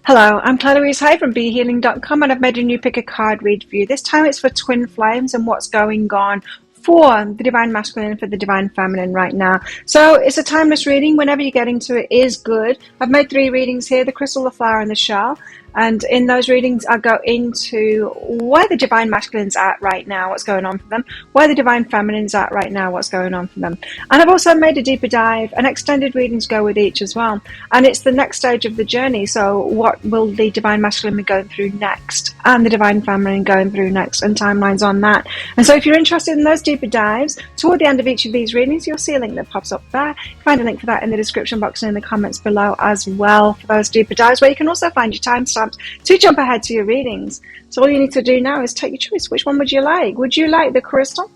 Hello, I'm Clarice Hay from BeHealing.com, and I've made a new pick a card read for you. This time it's for twin flames and what's going on for the divine masculine and for the divine feminine right now. So it's a timeless reading. Whenever you get into it is good. I've made 3 readings here: the crystal, the flower, and the shell. And in those readings, I go into where the divine masculine's at right now, what's going on for them, where the divine feminine's at right now, what's going on for them. And I've also made a deeper dive, and extended readings go with each as well. And it's the next stage of the journey. So what will the divine masculine be going through next, and the divine feminine going through next, and timelines on that. And so if you're interested in those deeper dives, toward the end of each of these readings, you'll see a link that pops up there. Find a link for that in the description box and in the comments below as well for those deeper dives, where you can also find your timestamps to jump ahead to your readings. So all you need to do now is take your choice. Which one would you like? Would you like the crystal,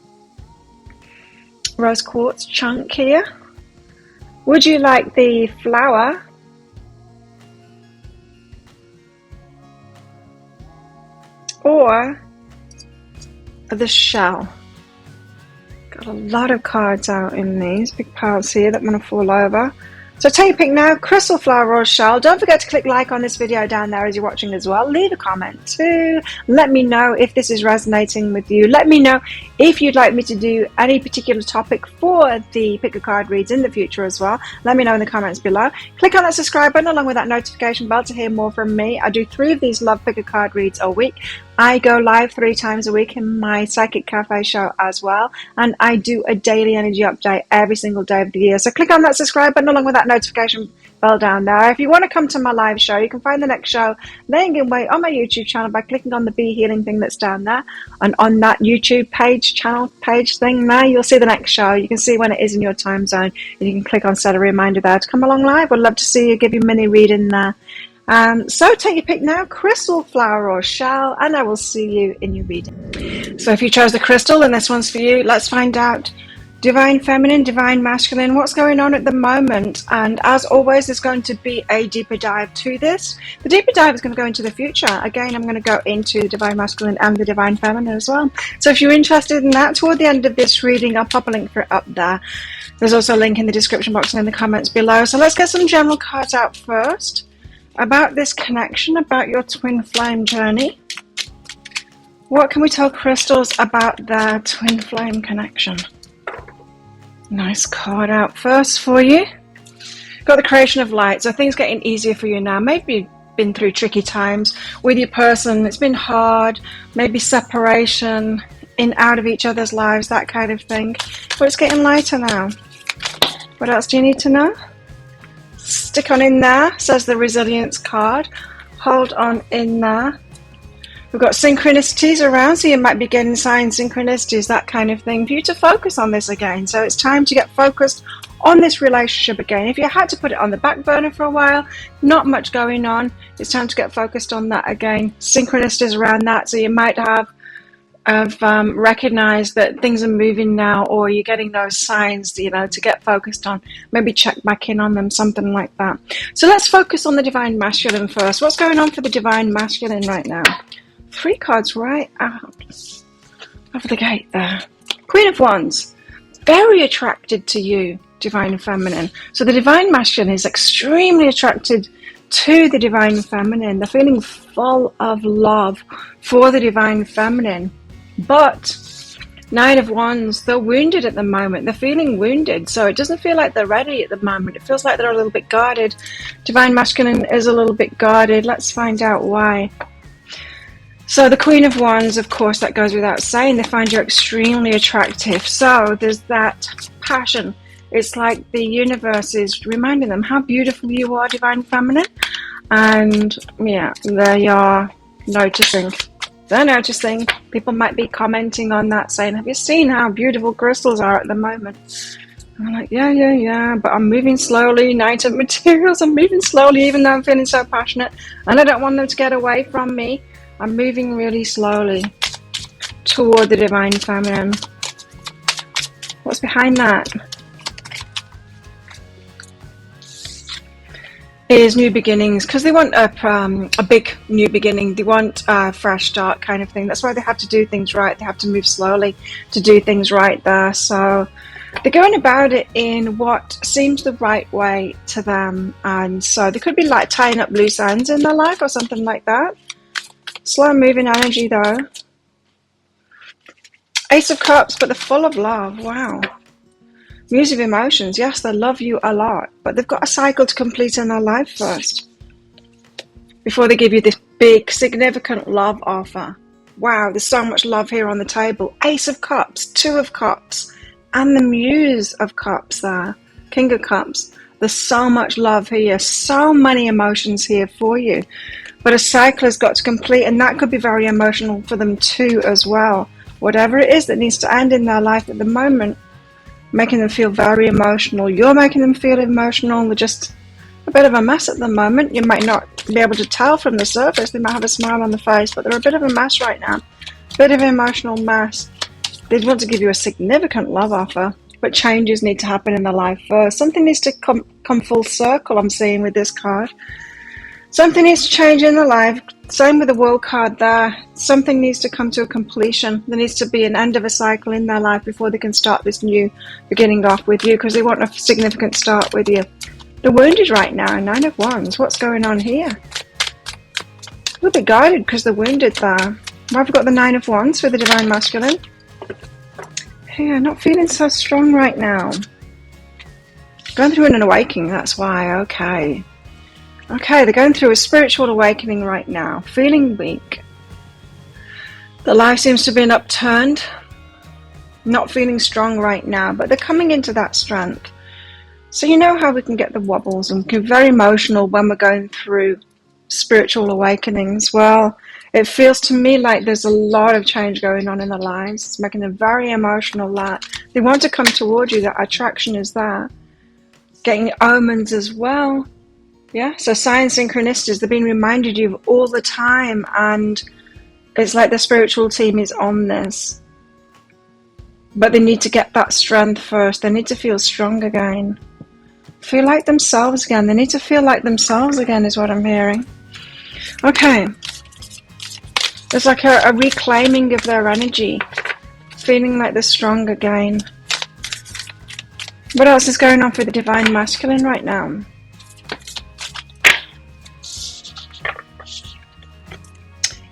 rose quartz chunk here? Would you like the flower, or the shell? Got a lot of cards out in these big piles here that want to fall over. So take your pick now: crystal, flower, or shell. Don't forget to click like on this video down there as you're watching as well. Leave a comment too. Let me know if this is resonating with you. Let me know if you'd like me to do any particular topic for the pick a card reads in the future as well. Let me know in the comments below. Click on that subscribe button along with that notification bell to hear more from me. I do 3 of these Love Pick a Card reads a week. I go live 3 times a week in my Psychic Cafe show as well, and I do a daily energy update every single day of the year. So click on that subscribe button along with that notification bell down there. If you want to come to my live show, you can find the next show laying in wait on my YouTube channel by clicking on the Be Healing thing that's down there, and on that YouTube page, channel page thing there, you'll see the next show. You can see when it is in your time zone, and you can click on set a reminder there to come along live. I'd love to see you, give you a mini read in there. So take your pick now: crystal, flower, or shell, and I will see you in your reading. So if you chose the crystal, then this one's for you. Let's find out divine feminine, divine masculine, what's going on at the moment. And as always, there's going to be a deeper dive to this. The deeper dive is going to go into the future. Again, I'm going to go into the divine masculine and the divine feminine as well. So if you're interested in that, toward the end of this reading, I'll pop a link for it up there. There's also a link in the description box and in the comments below. So let's get some general cards out first about this connection, about your twin flame journey. What can we tell crystals about their twin flame connection? Nice card out first for you. Got the creation of light. So things getting easier for you now. Maybe you've been through tricky times with your person. It's been hard. Maybe separation, in out of each other's lives, that kind of thing. But it's getting lighter now. What else do you need to know? Stick on in there, says the resilience card. Hold on in there. We've got synchronicities around, so you might be getting signs, synchronicities, that kind of thing, for you to focus on this again. So it's time to get focused on this relationship again. If you had to put it on the back burner for a while, not much going on, it's time to get focused on that again. Synchronicities around that, so you might have recognized that things are moving now, or you're getting those signs, you know, to get focused on. Maybe check back in on them, something like that. So let's focus on the divine masculine first. What's going on for the divine masculine right now? 3 cards right out of the gate there. Queen of Wands, very attracted to you, divine feminine. So the divine masculine is extremely attracted to the divine feminine. They're feeling full of love for the divine feminine. But 9 of Wands, they're wounded at the moment. They're feeling wounded, so it doesn't feel like they're ready at the moment. It feels like they're a little bit guarded. Divine masculine is a little bit guarded. Let's find out why. So the Queen of Wands, of course, that goes without saying. They find you extremely attractive. So there's that passion. It's like the universe is reminding them how beautiful you are, divine feminine. And yeah, they are noticing. They're noticing. People might be commenting on that, saying, have you seen how beautiful crystals are at the moment? And I'm like, yeah, but I'm moving slowly. Knight of Materials, I'm moving slowly, even though I'm feeling so passionate. And I don't want them to get away from me. I'm moving really slowly toward the divine feminine. What's behind that? Is new beginnings, because they want a big new beginning. They want a fresh start kind of thing. That's why they have to do things right. They have to move slowly to do things right there. So They're going about it in what seems the right way to them, and so they could be like tying up loose ends in their life or something like that. Slow moving energy though. Ace of Cups, but they're full of love. Wow. Muse of Emotions. Yes, they love you a lot, but they've got a cycle to complete in their life first before they give you this big, significant love offer. Wow, there's so much love here on the table. Ace of Cups, Two of Cups, and the Muse of Cups there. King of Cups. There's so much love here, so many emotions here for you. But a cycle has got to complete, and that could be very emotional for them too as well. Whatever it is that needs to end in their life at the moment, making them feel very emotional. You're making them feel emotional. They're just a bit of a mess at the moment. You might not be able to tell from the surface. They might have a smile on the face, but they're a bit of a mess right now. A bit of an emotional mess. They want to give you a significant love offer, but changes need to happen in their life first. Something needs to come full circle, I'm seeing with this card. Something needs to change in their life. Same with the World card there. Something needs to come to a completion. There needs to be an end of a cycle in their life before they can start this new beginning off with you, because they want a significant start with you. They're wounded right now. 9 of Wands. What's going on here? We'll be guided because they're wounded there. Why have we got the 9 of Wands for the Divine Masculine? Yeah, not feeling so strong right now. Going through an awakening, that's why. Okay. Okay, they're going through a spiritual awakening right now. Feeling weak. The life seems to have been upturned. Not feeling strong right now, but they're coming into that strength. So you know how we can get the wobbles and get very emotional when we're going through spiritual awakenings. Well, it feels to me like there's a lot of change going on in their lives. It's making them very emotional. That they want to come toward you. That attraction is there. Getting omens as well. Yeah, so sign synchronicities, they're being reminded you all the time, and it's like the spiritual team is on this. But they need to get that strength first. They need to feel strong again. Feel like themselves again. They need to feel like themselves again is what I'm hearing. Okay. There's like a reclaiming of their energy. Feeling like they're strong again. What else is going on for the Divine Masculine right now?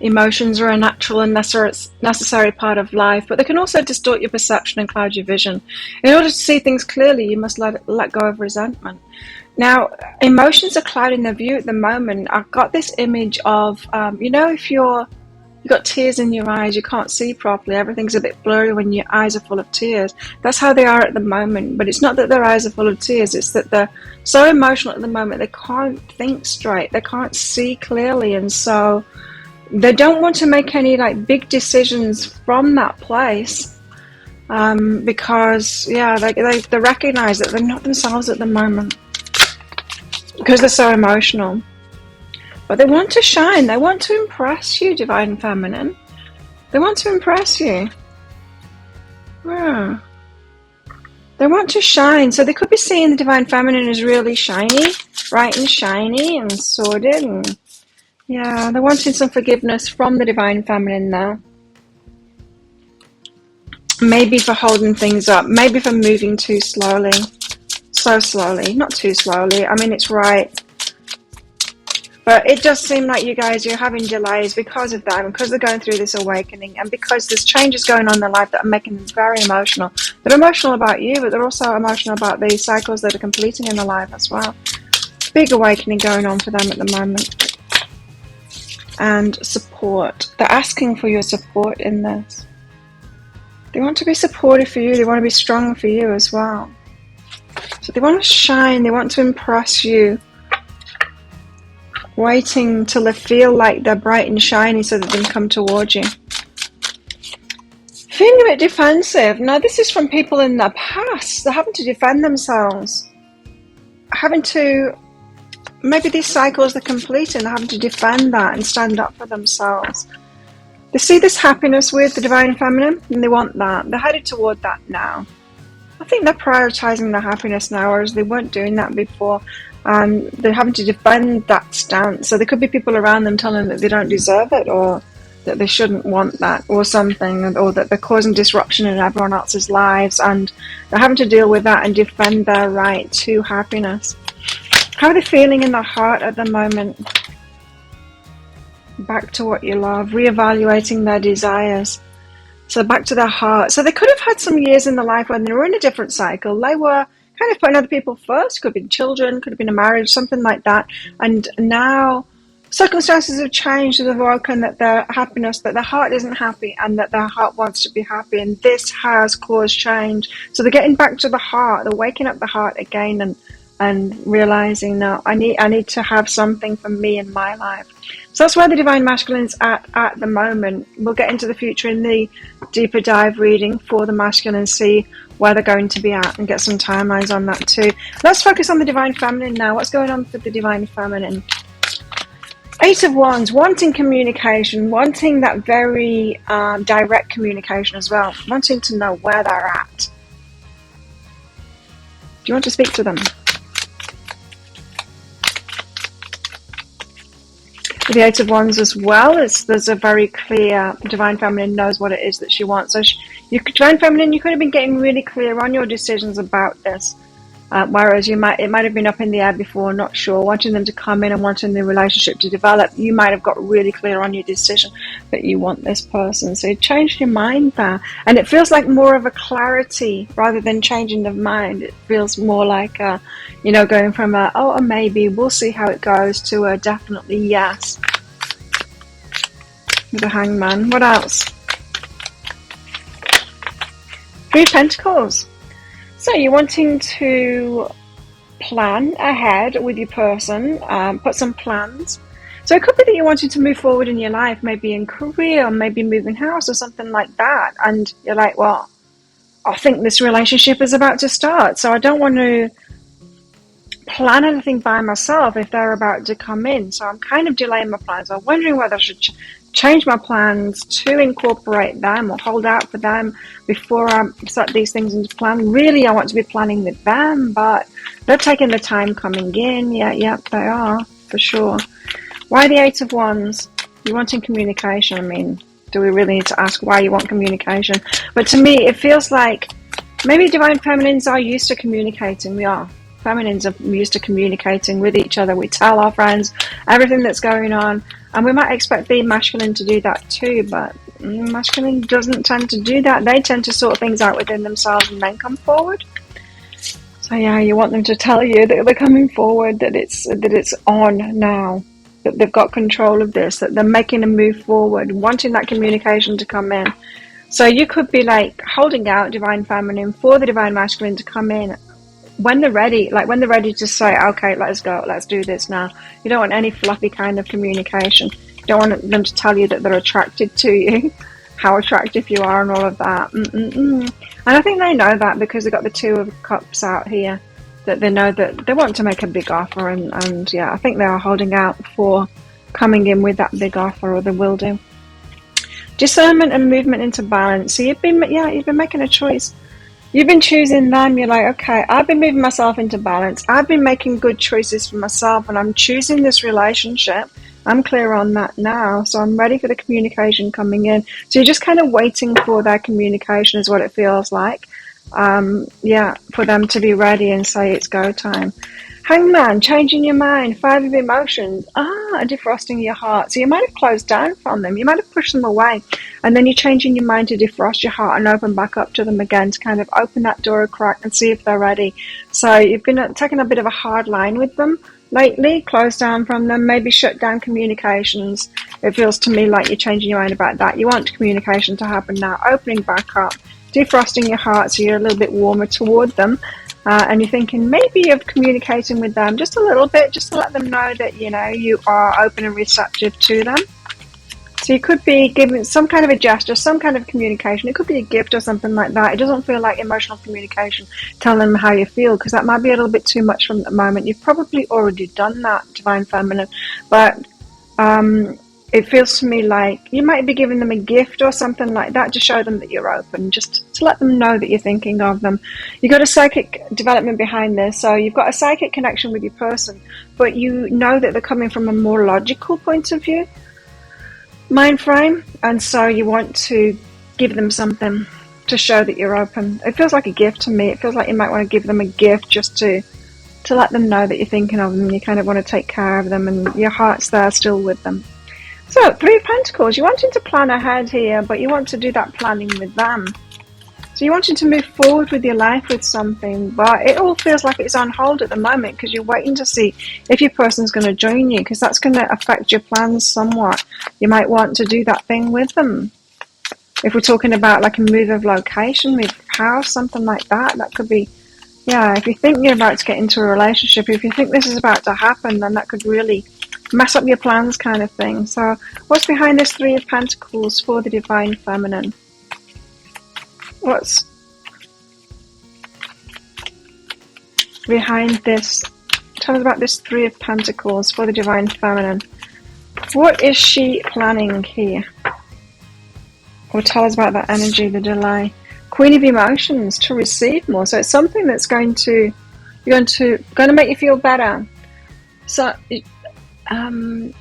Emotions are a natural and necessary part of life, but they can also distort your perception and cloud your vision. In order to see things clearly, you must let go of resentment. Now, emotions are clouding the view at the moment. I've got this image of, if you've got tears in your eyes, you can't see properly, everything's a bit blurry when your eyes are full of tears. That's how they are at the moment, but it's not that their eyes are full of tears, it's that they're so emotional at the moment, they can't think straight, they can't see clearly, and so they don't want to make any big decisions from that place, because they recognize that they're not themselves at the moment because they're so emotional. But they want to shine. They want to impress you, Divine Feminine. They want to impress you. Yeah. They want to shine. So they could be seeing the Divine Feminine as really shiny, bright and shiny and sorted and yeah, they're wanting some forgiveness from the Divine Feminine now. Maybe for holding things up. Maybe for moving too slowly. So slowly. Not too slowly. I mean, it's right. But it does seem like you guys, you're having delays because of that. And because they're going through this awakening. And because there's changes going on in their life that are making them very emotional. They're emotional about you, but they're also emotional about the cycles that are completing in their life as well. Big awakening going on for them at the moment. And support. They're asking for your support in this. They want to be supportive for you. They want to be strong for you as well. So they want to shine. They want to impress you. Waiting till they feel like they're bright and shiny so that they can come towards you. Feeling a bit defensive. Now this is from people in the past. They're having to defend themselves. Having to... Maybe these cycles they're completing, they're having to defend that and stand up for themselves. They see this happiness with the Divine Feminine and they want that. They're headed toward that now. I think they're prioritizing their happiness now, whereas they weren't doing that before. They're having to defend that stance. So there could be people around them telling them that they don't deserve it, or that they shouldn't want that or something, or that they're causing disruption in everyone else's lives, and they're having to deal with that and defend their right to happiness. How are they feeling in their heart at the moment? Back to what you love, reevaluating their desires. So back to their heart. So they could have had some years in their life when they were in a different cycle. They were kind of putting other people first. Could have been children, could have been a marriage, something like that. And now circumstances have changed. They've awoken that their happiness, that their heart isn't happy, and that their heart wants to be happy. And this has caused change. So they're getting back to the heart. They're waking up the heart again and realizing, no, I need to have something for me in my life. So that's where the Divine Masculine's at the moment. We'll get into the future in the deeper dive reading for the Masculine, see where they're going to be at and get some timelines on that too. Let's focus on the Divine Feminine now. What's going on with the Divine Feminine? Eight of Wands, wanting communication, wanting that very direct communication as well, wanting to know where they're at. Do you want to speak to them? With the Eight of Wands as well, there's a very clear, Divine Feminine knows what it is that she wants. So Divine Feminine, you could have been getting really clear on your decisions about this. Whereas it might have been up in the air before, not sure, wanting them to come in and wanting the relationship to develop. You might have got really clear on your decision that you want this person. So you changed your mind there. And it feels like more of a clarity rather than changing of mind. It feels more like, going from a maybe, we'll see how it goes, to a definitely yes. With the Hangman. What else? Three of Pentacles. So you're wanting to plan ahead with your person, put some plans. So it could be that you're wanting to move forward in your life, maybe in career, or maybe moving house or something like that. And you're like, well, I think this relationship is about to start, so I don't want to plan anything by myself if they're about to come in. So I'm kind of delaying my plans. I'm wondering whether I should change my plans to incorporate them or hold out for them before I set these things into plan. Really, I want to be planning with them, but they're taking the time coming in. Yeah, they are, for sure. Why the Eight of Wands? You're wanting communication. I mean, do we really need to ask why you want communication? But to me, it feels like maybe Divine Feminines are used to communicating. We are. Feminines are used to communicating with each other. We tell our friends everything that's going on, and we might expect the Masculine to do that too, but Masculine doesn't tend to do that. They tend to sort things out within themselves and then come forward. So yeah, you want them to tell you that they're coming forward, that it's on now, that they've got control of this, that they're making a move forward, wanting that communication to come in. So you could be like holding out Divine Feminine for the Divine Masculine to come in when they're ready, like when they're ready to say, okay, let's go, let's do this now. You don't want any fluffy kind of communication. You don't want them to tell you that they're attracted to you, how attractive you are and all of that. And I think they know that because they've got the Two of Cups out here, that they know that they want to make a big offer, and yeah, I think they are holding out for coming in with that big offer, or they will do. Discernment and movement into balance. So you've been making a choice. You've been choosing them. You're like, okay, I've been moving myself into balance. I've been making good choices for myself, and I'm choosing this relationship. I'm clear on that now, so I'm ready for the communication coming in. So you're just kind of waiting for their communication is what it feels like. For them to be ready and say it's go time. Hangman, changing your mind. Five of Emotions. Defrosting your heart. So you might have closed down from them. You might have pushed them away. And then you're changing your mind to defrost your heart and open back up to them again, to kind of open that door a crack and see if they're ready. So you've been taking a bit of a hard line with them lately, closed down from them, maybe shut down communications. It feels to me like you're changing your mind about that. You want communication to happen now, opening back up, defrosting your heart so you're a little bit warmer toward them. And you're thinking maybe of communicating with them just a little bit, just to let them know that, you are open and receptive to them. So you could be giving some kind of a gesture, some kind of communication. It could be a gift or something like that. It doesn't feel like emotional communication, telling them how you feel, because that might be a little bit too much from the moment. You've probably already done that, Divine Feminine. But it feels to me like you might be giving them a gift or something like that to show them that you're open, just to let them know that you're thinking of them. You've got a psychic development behind this, so you've got a psychic connection with your person, but you know that they're coming from a more logical point of view. mind frame, and so you want to give them something to show that you're open. It feels like a gift to me. It feels like you might want to give them a gift just to let them know that you're thinking of them and you kind of want to take care of them and your heart's there still with them. So, Three of Pentacles, you're wanting to plan ahead here, but you want to do that planning with them. So you're wanting to move forward with your life with something, but it all feels like it's on hold at the moment because you're waiting to see if your person's going to join you, because that's going to affect your plans somewhat. You might want to do that thing with them. If we're talking about like a move of location, move of house, something like that, that could be, yeah, if you think you're about to get into a relationship, if you think this is about to happen, then that could really mess up your plans kind of thing. So what's behind this Three of Pentacles for the Divine Feminine? What's behind this? Tell us about this Three of Pentacles for the Divine Feminine. What is she planning here? Or tell us about that energy, the delay. Queen of Emotions, to receive more. So it's something that's going to make you feel better. So to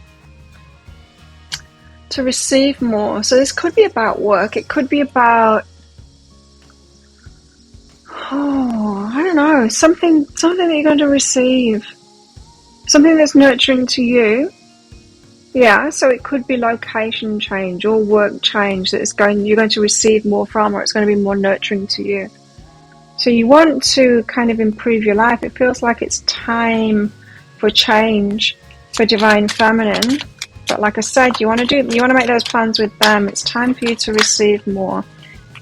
receive more. So this could be about work. It could be about, I don't know, something that you're going to receive. Something that's nurturing to you. Yeah, so it could be location change or work change that you're going to receive more from, or it's going to be more nurturing to you. So you want to kind of improve your life. It feels like it's time for change for Divine Feminine. But like I said, you want to make those plans with them. It's time for you to receive more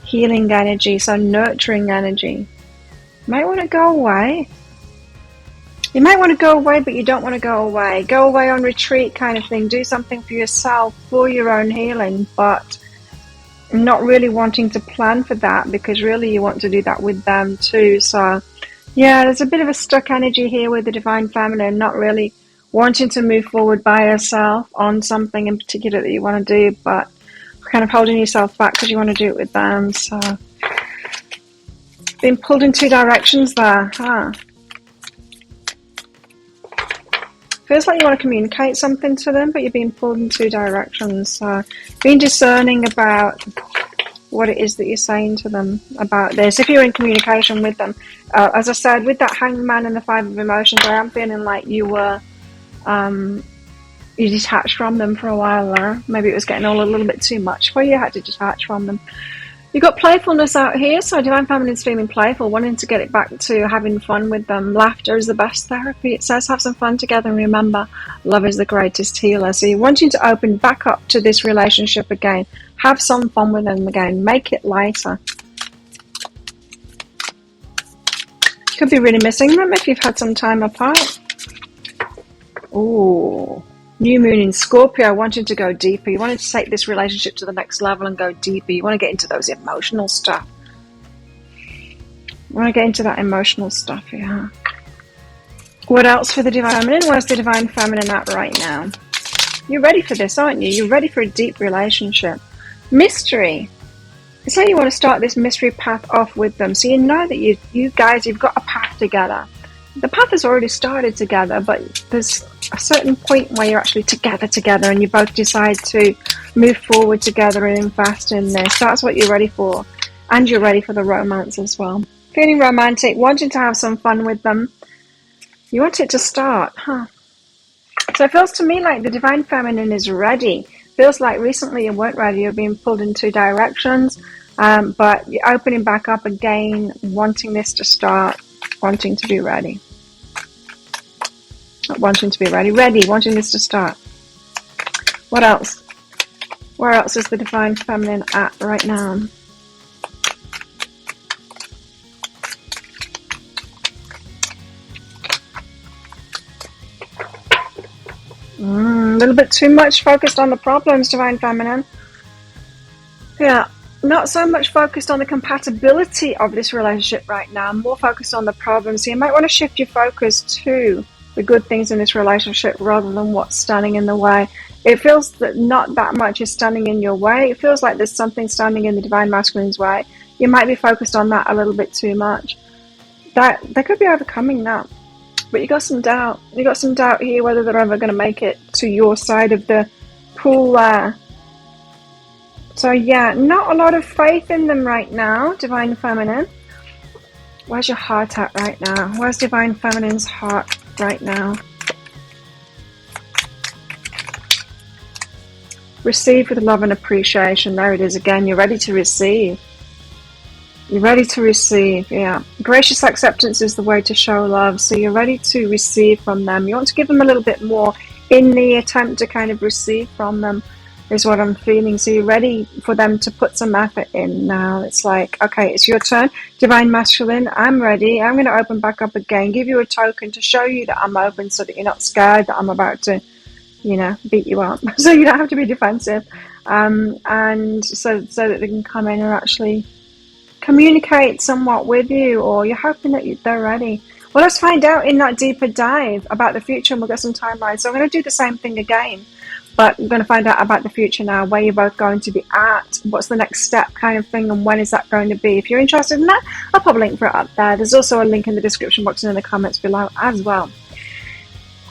healing energy, so nurturing energy. You might want to go away. You might want to go away, but you don't want to go away. Go away on retreat kind of thing. Do something for yourself, for your own healing, but not really wanting to plan for that, because really you want to do that with them too. So yeah, there's a bit of a stuck energy here with the Divine Feminine, not really wanting to move forward by yourself on something in particular that you want to do, but kind of holding yourself back because you want to do it with them. So being pulled in two directions there, huh? Feels like you want to communicate something to them, but you're being pulled in two directions. So being discerning about what it is that you're saying to them about this. If you're in communication with them, as I said, with that Hanged Man and the Five of Emotions, I am feeling like you were you detached from them for a while there. Maybe it was getting all a little bit too much for you. You had to detach from them. You've got playfulness out here, so Divine Feminine's feeling playful, wanting to get it back to having fun with them. Laughter is the best therapy. It says have some fun together, and remember, love is the greatest healer. So you're wanting to open back up to this relationship again. Have some fun with them again. Make it lighter. Could be really missing them if you've had some time apart. Ooh. New moon in Scorpio, wanting to go deeper. You wanted to take this relationship to the next level and go deeper. You want to get into those emotional stuff. You want to get into that emotional stuff, yeah. What else for the Divine Feminine? Where's the Divine Feminine at right now? You're ready for this, aren't you? You're ready for a deep relationship. Mystery. It's like you want to start this mystery path off with them. So you know that you guys, you've got a path together. The path has already started together, but there's a certain point where you're actually together and you both decide to move forward together and invest in this. That's what you're ready for. And you're ready for the romance as well. Feeling romantic, wanting to have some fun with them. You want it to start, huh? So it feels to me like the Divine Feminine is ready. Feels like recently you weren't ready. You're being pulled in two directions, but you're opening back up again, wanting this to start, wanting to be ready. Not wanting to be ready, wanting this to start. What else? Where else is the Divine Feminine at right now? A little bit too much focused on the problems, Divine Feminine. Yeah, not so much focused on the compatibility of this relationship right now, more focused on the problems. So you might want to shift your focus to the good things in this relationship rather than what's standing in the way. It feels that not that much is standing in your way. It feels like there's something standing in the Divine Masculine's way. You might be focused on that a little bit too much. That could be overcoming that. But you got some doubt. You got some doubt here whether they're ever going to make it to your side of the pool there. So yeah, not a lot of faith in them right now, Divine Feminine. Where's your heart at right now? Where's Divine Feminine's heart right now? Receive with love and appreciation. There it is again. You're ready to receive. You're ready to receive, yeah. Gracious acceptance is the way to show love. So you're ready to receive from them. You want to give them a little bit more in the attempt to kind of receive from them, is what I'm feeling. So you're ready for them to put some effort in now. It's like, okay, it's your turn. Divine Masculine, I'm ready. I'm going to open back up again. Give you a token to show you that I'm open so that you're not scared that I'm about to, you know, beat you up. So you don't have to be defensive. And so that they can come in and actually communicate somewhat with you, or you're hoping that they're ready. Well, let's find out in that deeper dive about the future, and we'll get some timelines. So I'm going to do the same thing again, but we're going to find out about the future now, where you're both going to be at, what's the next step kind of thing, and when is that going to be. If you're interested in that, I'll pop a link for it up there. There's also a link in the description box and in the comments below as well.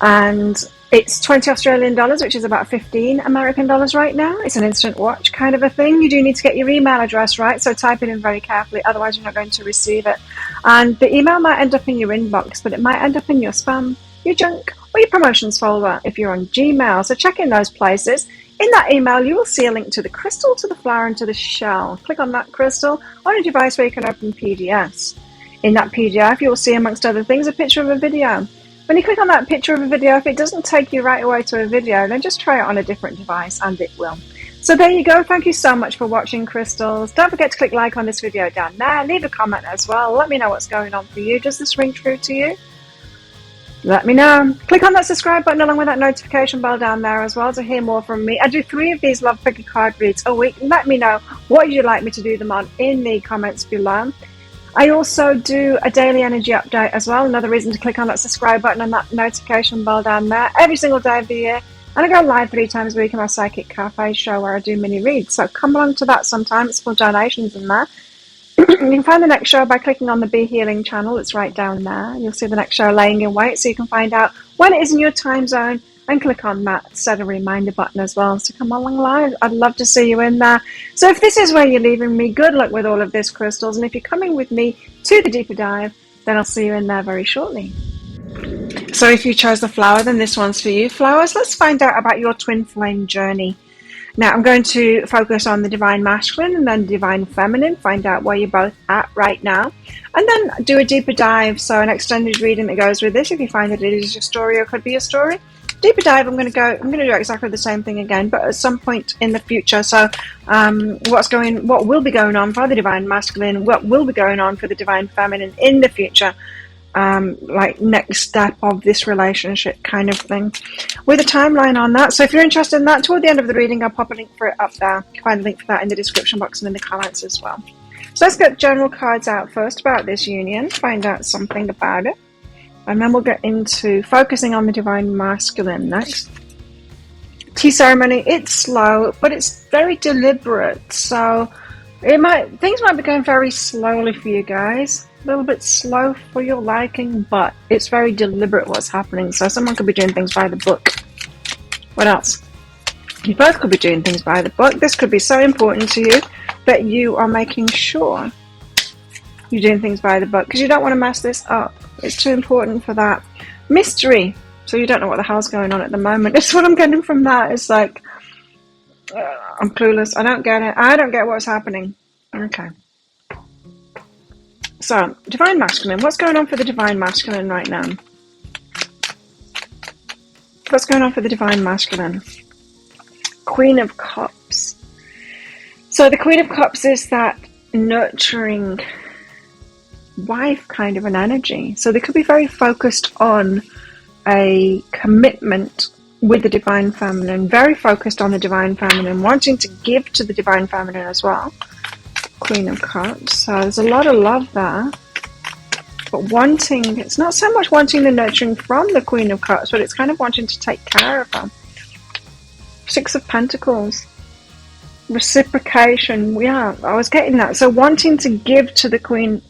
And it's 20 Australian dollars, which is about 15 American dollars right now. It's an instant watch kind of a thing. You do need to get your email address right, so type it in very carefully, otherwise you're not going to receive it. And the email might end up in your inbox, but it might end up in your spam, your junk, or your promotions folder if you're on Gmail. So check in those places. In that email, you will see a link to the crystal, to the flower, and to the shell. Click on that crystal on a device where you can open PDFs. In that PDF, you will see, amongst other things, a picture of a video. When you click on that picture of a video, if it doesn't take you right away to a video, then just try it on a different device and it will. So there you go. Thank you so much for watching, crystals. Don't forget to click like on this video down there. Leave a comment as well. Let me know what's going on for you. Does this ring true to you? Let me know. Click on that subscribe button along with that notification bell down there as well to hear more from me. I do 3 of these Love Pack card reads a week. Let me know what you'd like me to do them on in the comments below. I also do a daily energy update as well. Another reason to click on that subscribe button and that notification bell down there every single day of the year. And I go live 3 times a week in my Psychic Cafe show where I do mini reads. So come along to that sometime. It's for donations in there. You can find the next show by clicking on the Be Healing channel. It's right down there. You'll see the next show laying in wait, so you can find out when it is in your time zone and click on that set a reminder button as well to come along live. I'd love to see you in there. So if this is where you're leaving me, good luck with all of this, crystals. And if you're coming with me to the deeper dive, then I'll see you in there very shortly. So if you chose the flower, then this one's for you. Flowers, let's find out about your twin flame journey. Now I'm going to focus on the Divine Masculine and then Divine Feminine, find out where you're both at right now, and then do a deeper dive, so an extended reading that goes with this if you find that it is your story or could be your story. Deeper dive, I'm going to do exactly the same thing again, but at some point in the future. So what will be going on for the Divine Masculine, what will be going on for the Divine Feminine in the future, like next step of this relationship kind of thing, with a timeline on that. So if you're interested in that, toward the end of the reading, I'll pop a link for it up there. You can find a link for that in the description box and in the comments as well. So let's get general cards out first about this union, find out something about it, and then we'll get into focusing on the Divine Masculine next. Tea ceremony, it's slow, but it's very deliberate. So things might be going very slowly for you guys. A little bit slow for your liking, but it's very deliberate what's happening. So someone could be doing things by the book. What else? You both could be doing things by the book. This could be so important to you that you are making sure you're doing things by the book because you don't want to mess this up. It's too important for that. Mystery. So you don't know what the hell's going on at the moment. That's what I'm getting from that. It's like, I'm clueless. I don't get it. I don't get what's happening. Okay. So, Divine Masculine. What's going on for the Divine Masculine right now? What's going on for the Divine Masculine? Queen of Cups. So the Queen of Cups is that nurturing wife kind of an energy. So they could be very focused on a commitment with the Divine Feminine, very focused on the Divine Feminine, wanting to give to the Divine Feminine as well. Queen of Cups. So there's a lot of love there. But wanting, it's not so much wanting the nurturing from the Queen of Cups, but it's kind of wanting to take care of her. 6 of Pentacles. Reciprocation. Yeah, I was getting that. So wanting to give to the Queen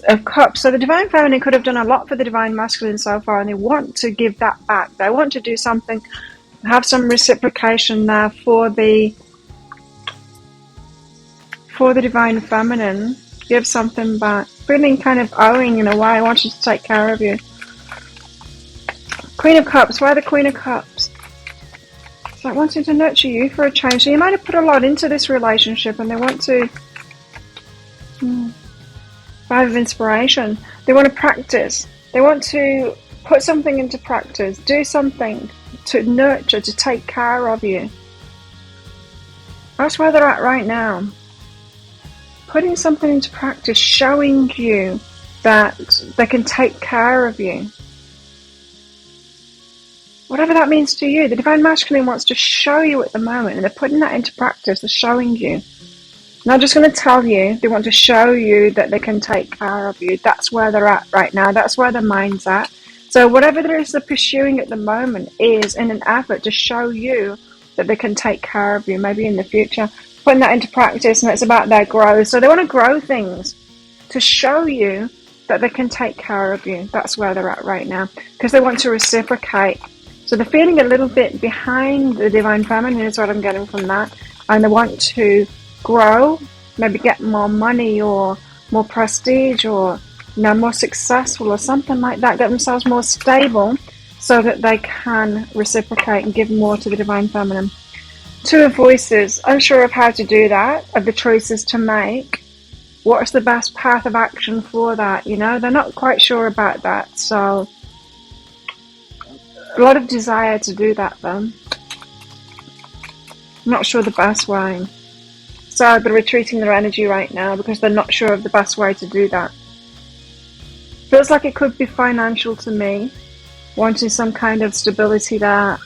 of Cups. So the Divine Feminine could have done a lot for the Divine Masculine so far, and they want to give that back. They want to do something, have some reciprocation there for the for the Divine Feminine. Give something back. Feeling kind of owing in a way. I want you to take care of you. Queen of Cups. Why the Queen of Cups? It's like wanting to nurture you for a change. So you might have put a lot into this relationship and they want to... Five of Inspiration. They want to practice. They want to put something into practice. Do something to nurture, to take care of you. That's where they're at right now. Putting something into practice, showing you that they can take care of you. Whatever that means to you. The Divine Masculine wants to show you at the moment, and they're putting that into practice. They're showing you. Not just going to tell you, they want to show you that they can take care of you. That's where they're at right now. That's where their mind's at. So whatever it is they're pursuing at the moment is in an effort to show you that they can take care of you, maybe in the future. Putting that into practice, and it's about their growth. So they want to grow things to show you that they can take care of you. That's where they're at right now, because they want to reciprocate. So they're feeling a little bit behind the Divine Feminine is what I'm getting from that. And they want to grow, maybe get more money or more prestige or more successful or something like that, get themselves more stable so that they can reciprocate and give more to the Divine Feminine. Two of Voices, unsure of how to do that, of the choices to make. What's the best path of action for that? You know, they're not quite sure about that. So a lot of desire to do that though. Not sure the best way. So they're retreating their energy right now because they're not sure of the best way to do that. Feels like it could be financial to me. Wanting some kind of stability there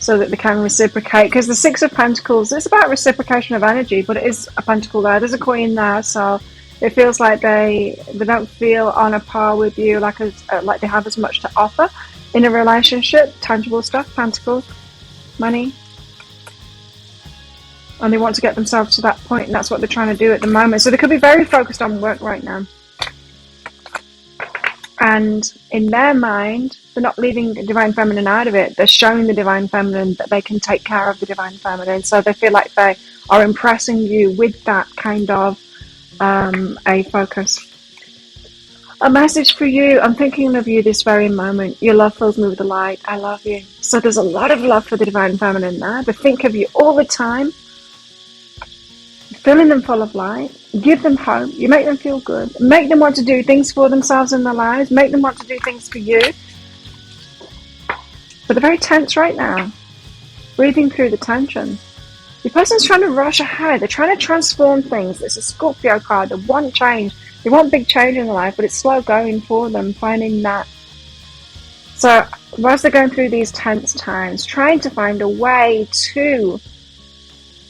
so that they can reciprocate. Because the Six of Pentacles, it's about reciprocation of energy, but it is a pentacle there. There's a queen there, so it feels like they don't feel on a par with you, like they have as much to offer in a relationship. Tangible stuff, pentacles, money. And they want to get themselves to that point, and that's what they're trying to do at the moment. So they could be very focused on work right now. And in their mind, they're not leaving the Divine Feminine out of it. They're showing the Divine Feminine that they can take care of the Divine Feminine. So they feel like they are impressing you with that kind of a focus. A message for you. I'm thinking of you this very moment. Your love fills me with the light. I love you. So there's a lot of love for the Divine Feminine there. They think of you all the time. Filling them full of light. Give them hope. You make them feel good. Make them want to do things for themselves in their lives. Make them want to do things for you. But they're very tense right now. Breathing through the tension. Your person's trying to rush ahead. They're trying to transform things. It's a Scorpio card. They want change. They want big change in their life, but it's slow going for them, finding that. So, whilst they're going through these tense times, trying to find a way to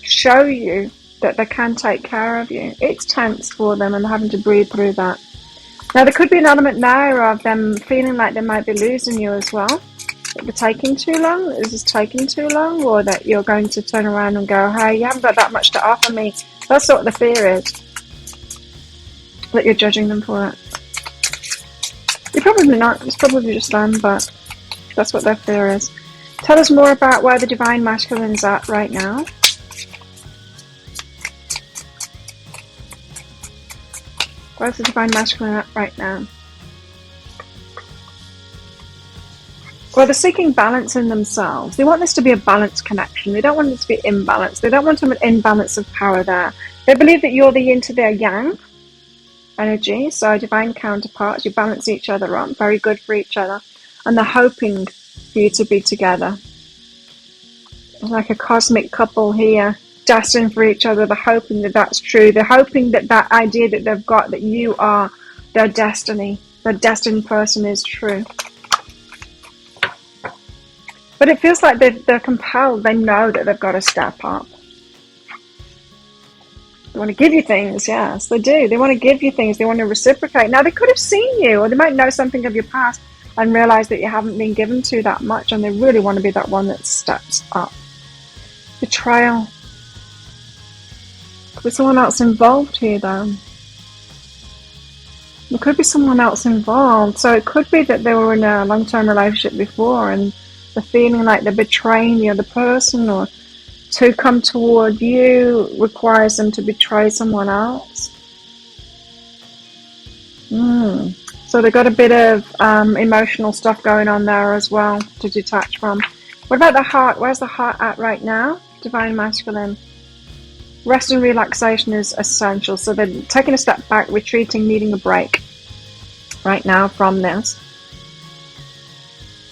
show you that they can take care of you. It's tense for them and they're having to breathe through that. Now there could be an element there of them feeling like they might be losing you as well. That they're taking too long. Is this taking too long? Or that you're going to turn around and go, hey, you haven't got that much to offer me. That's what the fear is. That you're judging them for it. You're probably not. It's probably just them, but that's what their fear is. Tell us more about where the Divine Masculine's at right now. Where's the Divine Masculine at right now? Well, they're seeking balance in themselves. They want this to be a balanced connection. They don't want this to be imbalanced. They don't want an imbalance of power there. They believe that you're the yin to their yang energy. So divine counterparts. You balance each other up. Very good for each other. And they're hoping for you to be together. Like a cosmic couple here. Destined for each other. They're hoping that that's true. They're hoping that that idea that they've got, that you are their destiny, their destined person, is true. But it feels like they're compelled. They know that they've got to step up. They want to give you things. Yes, they do. They want to give you things. They want to reciprocate. Now, they could have seen you, or they might know something of your past and realize that you haven't been given to that much, and they really want to be that one that steps up. Betrayal. Could be someone else involved here, though. There could be someone else involved. So it could be that they were in a long-term relationship before and they're feeling like they're betraying the other person, or to come toward you requires them to betray someone else. So they've got a bit of emotional stuff going on there as well to detach from. What about the heart? Where's the heart at right now? Divine Masculine. Rest and relaxation is essential. So they're taking a step back, retreating, needing a break right now from this.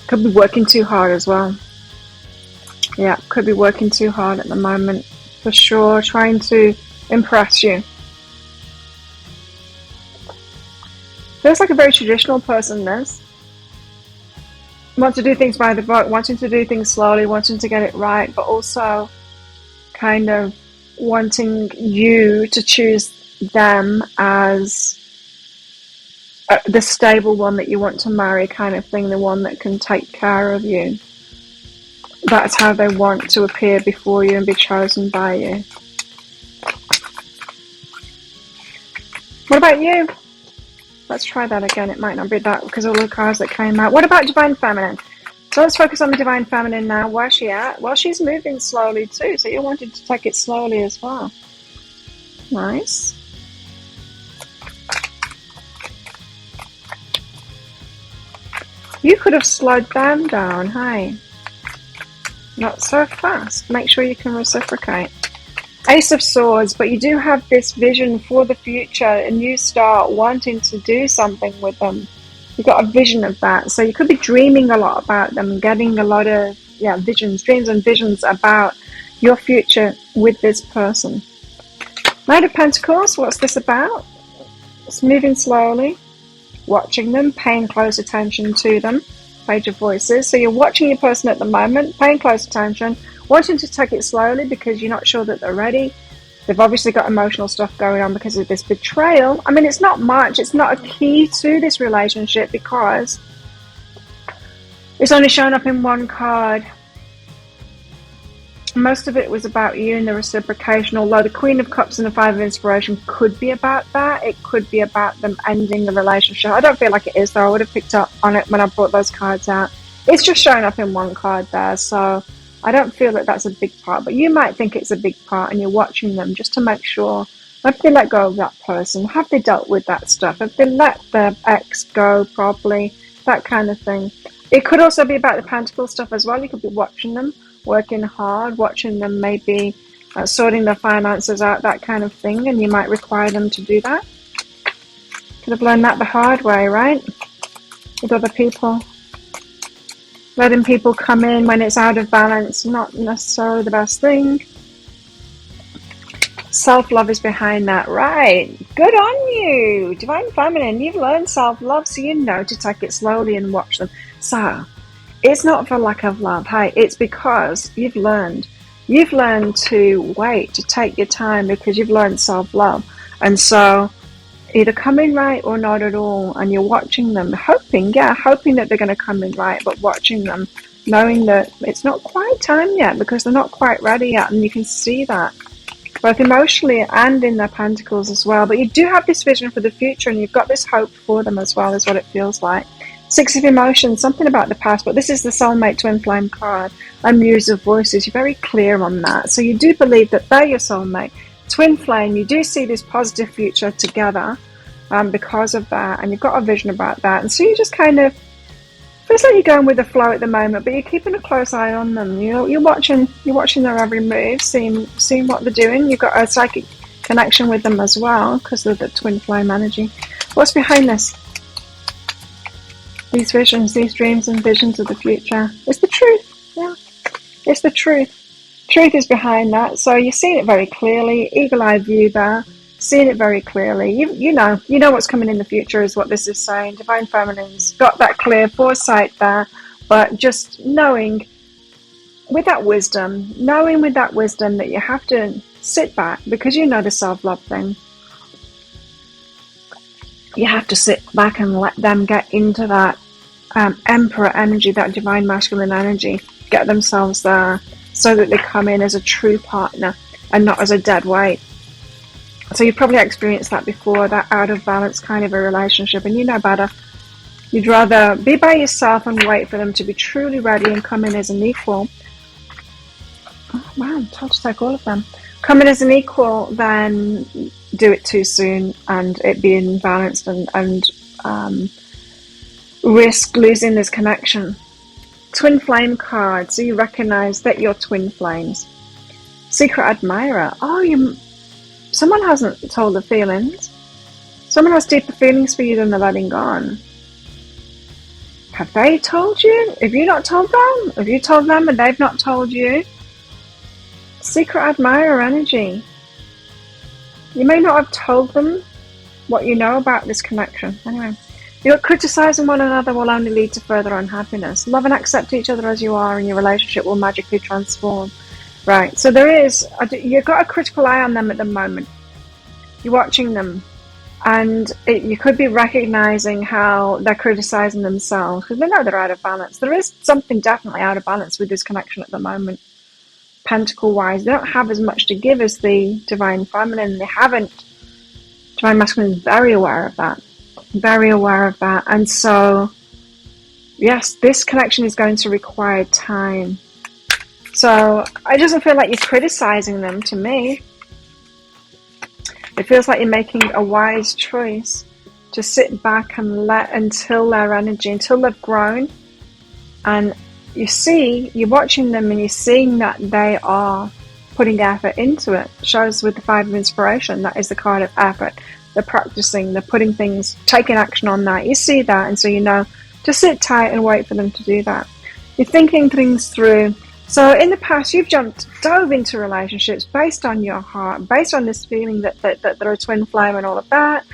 Could be working too hard as well. Yeah, could be working too hard at the moment, for sure, trying to impress you. Feels like a very traditional person, this. Wants to do things by the book, wanting to do things slowly, wanting to get it right, but also kind of wanting you to choose them as the stable one that you want to marry, kind of thing, the one that can take care of you. That's how they want to appear before you and be chosen by you. What about you? Let's try that again. It might not be that because of all the cards that came out. What about Divine Feminine? So let's focus on the Divine Feminine now. Where's she at? Well, she's moving slowly too, so you're wanting to take it slowly as well. Nice. You could have slowed them down, hey? Not so fast. Make sure you can reciprocate. Ace of Swords, but you do have this vision for the future and you start wanting to do something with them. You've got a vision of that. So you could be dreaming a lot about them, getting a lot of visions, dreams and visions about your future with this person. Knight of Pentacles, what's this about? It's moving slowly, watching them, paying close attention to them. Page of Voices. So you're watching your person at the moment, paying close attention, wanting to take it slowly because you're not sure that they're ready. They've obviously got emotional stuff going on because of this betrayal. I mean, it's not much. It's not a key to this relationship because it's only shown up in one card. Most of it was about you and the reciprocation, although the Queen of Cups and the Five of Inspiration could be about that. It could be about them ending the relationship. I don't feel like it is, though. I would have picked up on it when I brought those cards out. It's just showing up in one card there, so I don't feel that that's a big part. But you might think it's a big part, and you're watching them just to make sure, have they let go of that person? Have they dealt with that stuff? Have they let their ex go properly? That kind of thing. It could also be about the Pentacle stuff as well. You could be watching them, working hard, watching them maybe sorting their finances out, that kind of thing, and you might require them to do that. Could have learned that the hard way, right? With other people. Letting people come in when it's out of balance, not necessarily the best thing. Self-love is behind that, right? Good on you! Divine Feminine, you've learned self-love, so you know to take it slowly and watch them. So, it's not for lack of love, hey, it's because you've learned. You've learned to wait, to take your time because you've learned self-love. And so, either come in right or not at all, and you're watching them, hoping that they're going to come in right, but watching them, knowing that it's not quite time yet because they're not quite ready yet, and you can see that, both emotionally and in their pentacles as well. But you do have this vision for the future, and you've got this hope for them as well, is what it feels like. Six of Emotions, something about the past, but this is the Soulmate Twin Flame card and Muse of Voices. You're very clear on that. So you do believe that they're your soulmate. Twin Flame, you do see this positive future together because of that, and you've got a vision about that. And so you just kind of, feels like you're going with the flow at the moment, but you're keeping a close eye on them. You're watching their every move, seeing what they're doing. You've got a psychic connection with them as well because of the Twin Flame energy. What's behind this? These visions, these dreams and visions of the future. It's the truth. Yeah, it's the truth. Truth is behind that. So you're seeing it very clearly. Eagle-eye view there. Seeing it very clearly. You know what's coming in the future is what this is saying. Divine Feminine's got that clear foresight there. But just knowing with that wisdom that you have to sit back because you know the self-love thing. You have to sit back and let them get into that Emperor energy, that divine masculine energy, get themselves there so that they come in as a true partner and not as a dead weight. So you've probably experienced that before, that out of balance kind of a relationship, and you know better. You'd rather be by yourself and wait for them to be truly ready and come in as an equal. Wow, told to take all of them. Come in as an equal, then do it too soon and it being balanced and risk losing this connection. Twin flame card, so you recognize that you're twin flames. Secret admirer. Oh, someone hasn't told the feelings. Someone has deeper feelings for you than they're letting on. Have they told you? Have you not told them? Have you told them and they've not told you? Secret admirer energy. You may not have told them what you know about this connection. Anyway, you're criticizing one another will only lead to further unhappiness. Love and accept each other as you are, and your relationship will magically transform. Right, so you've got a critical eye on them at the moment. You're watching them, and you could be recognizing how they're criticizing themselves because they know they're out of balance. There is something definitely out of balance with this connection at the moment. Pentacle wise, they don't have as much to give as the divine feminine. They haven't. Divine masculine is very aware of that. Very aware of that. And so, yes, this connection is going to require time. So it doesn't feel like you're criticizing them to me. It feels like you're making a wise choice to sit back and let until their energy, until they've grown. And you're watching them and you're seeing that they are putting effort into it. It shows with the Five of Inspiration, that is the card of effort. They're practicing, they're putting things, taking action on that. You see that, and so you know to sit tight and wait for them to do that. You're thinking things through. So in the past, you've dove into relationships based on your heart, based on this feeling that they're a twin flame and all of that.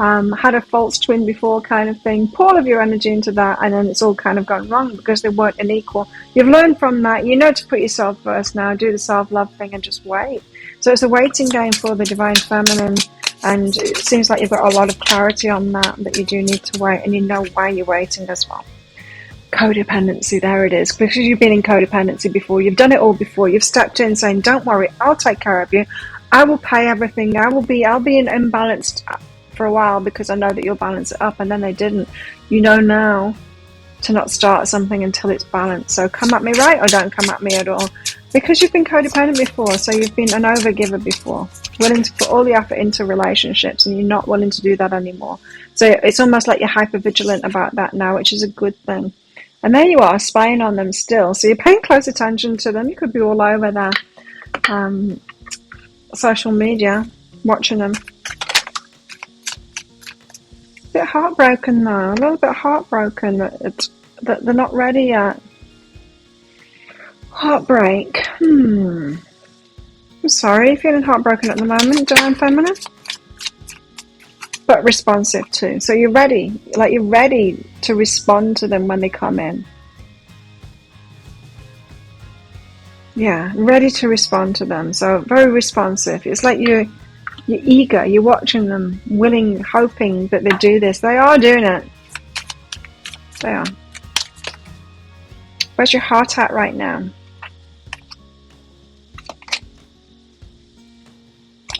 Had a false twin before kind of thing. Pour all of your energy into that, and then it's all kind of gone wrong because they weren't an equal. You've learned from that. You know to put yourself first now, do the self-love thing and just wait. So it's a waiting game for the divine feminine, and it seems like you've got a lot of clarity on that you do need to wait, and you know why you're waiting as well. Codependency, there it is. Because you've been in codependency before, you've done it all before, you've stepped in saying, don't worry, I'll take care of you, I will pay everything, I'll be in imbalanced for a while because I know that you'll balance it up, and then they didn't. You know now to not start something until it's balanced. So come at me right or don't come at me at all, because you've been codependent before. So you've been an overgiver before, willing to put all the effort into relationships, and you're not willing to do that anymore. So it's almost like you're hyper vigilant about that now, which is a good thing. And there you are, spying on them still. So you're paying close attention to them. You could be all over their social media, watching them. A bit heartbroken though, a little bit heartbroken that they're not ready yet. Heartbreak. I'm sorry, feeling heartbroken at the moment, divine feminine. But responsive too. So you're ready, like you're ready to respond to them when they come in. Yeah, ready to respond to them. So very responsive. It's like you're eager, you're watching them, willing, hoping that they do this. They are doing it. They are. Where's your heart at right now?